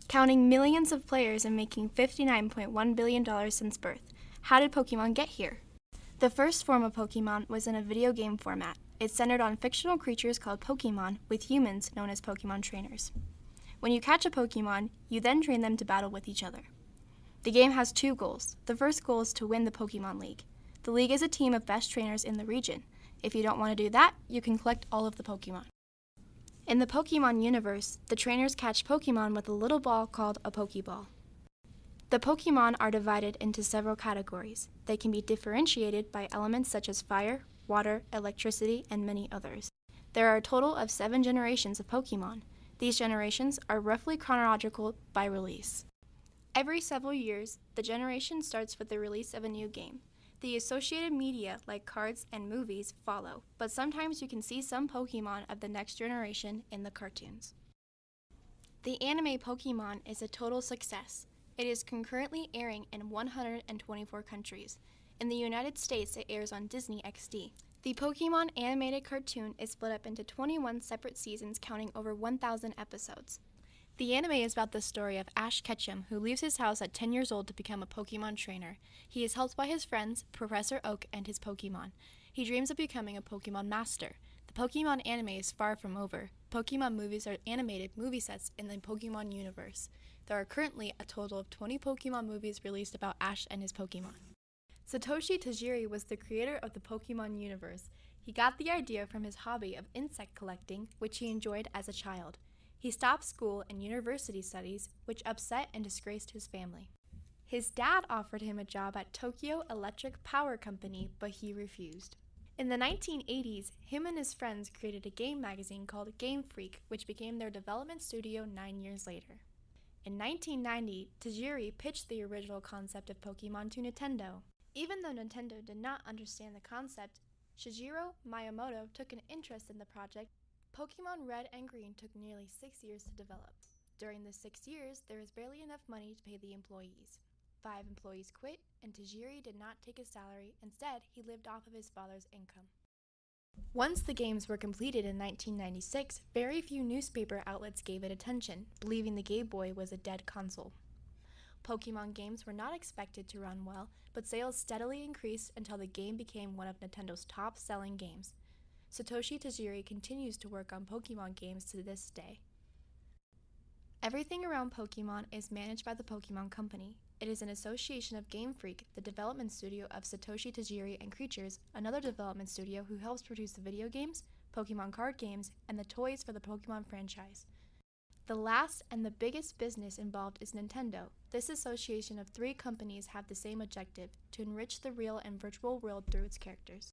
counting millions of players and making $59.1 billion since birth. How did Pokemon get here? The first form of Pokemon was in a video game format. It centered on fictional creatures called Pokemon, with humans known as Pokemon trainers. When you catch a Pokemon, you then train them to battle with each other. The game has two goals. The first goal is to win the Pokemon League. The league is a team of best trainers in the region. If you don't want to do that, you can collect all of the Pokemon. In the Pokemon universe, the trainers catch Pokemon with a little ball called a Pokeball. The Pokemon are divided into several categories. They can be differentiated by elements such as fire, water, electricity, and many others. There are a total of 7 generations of Pokemon. These generations are roughly chronological by release. Every several years, the generation starts with the release of a new game. The associated media, like cards and movies, follow, but sometimes you can see some Pokemon of the next generation in the cartoons. The anime Pokemon is a total success. It is concurrently airing in 124 countries. In the United States, it airs on Disney XD. The Pokemon animated cartoon is split up into 21 separate seasons counting over 1,000 episodes. The anime is about the story of Ash Ketchum, who leaves his house at 10 years old to become a Pokemon trainer. He is helped by his friends, Professor Oak, and his Pokemon. He dreams of becoming a Pokemon master. The Pokemon anime is far from over. Pokemon movies are animated movie sets in the Pokemon universe. There are currently a total of 20 Pokemon movies released about Ash and his Pokemon. Satoshi Tajiri was the creator of the Pokemon universe. He got the idea from his hobby of insect collecting, which he enjoyed as a child. He stopped school and university studies, which upset and disgraced his family. His dad offered him a job at Tokyo Electric Power Company, but he refused. In the 1980s, him and his friends created a game magazine called Game Freak, which became their development studio 9 years later. In 1990, Tajiri pitched the original concept of Pokemon to Nintendo. Even though Nintendo did not understand the concept, Shigeru Miyamoto took an interest in the project. Pokemon Red and Green took nearly 6 years to develop. During the 6 years, there was barely enough money to pay the employees. 5 employees quit, and Tajiri did not take his salary. Instead, he lived off of his father's income. Once the games were completed in 1996, very few newspaper outlets gave it attention, believing the Game Boy was a dead console. Pokemon games were not expected to run well, but sales steadily increased until the game became one of Nintendo's top-selling games. Satoshi Tajiri continues to work on Pokemon games to this day. Everything around Pokemon is managed by the Pokemon Company. It is an association of Game Freak, the development studio of Satoshi Tajiri and Creatures, another development studio who helps produce the video games, Pokemon card games, and the toys for the Pokemon franchise. The last and the biggest business involved is Nintendo. This association of 3 companies have the same objective: to enrich the real and virtual world through its characters.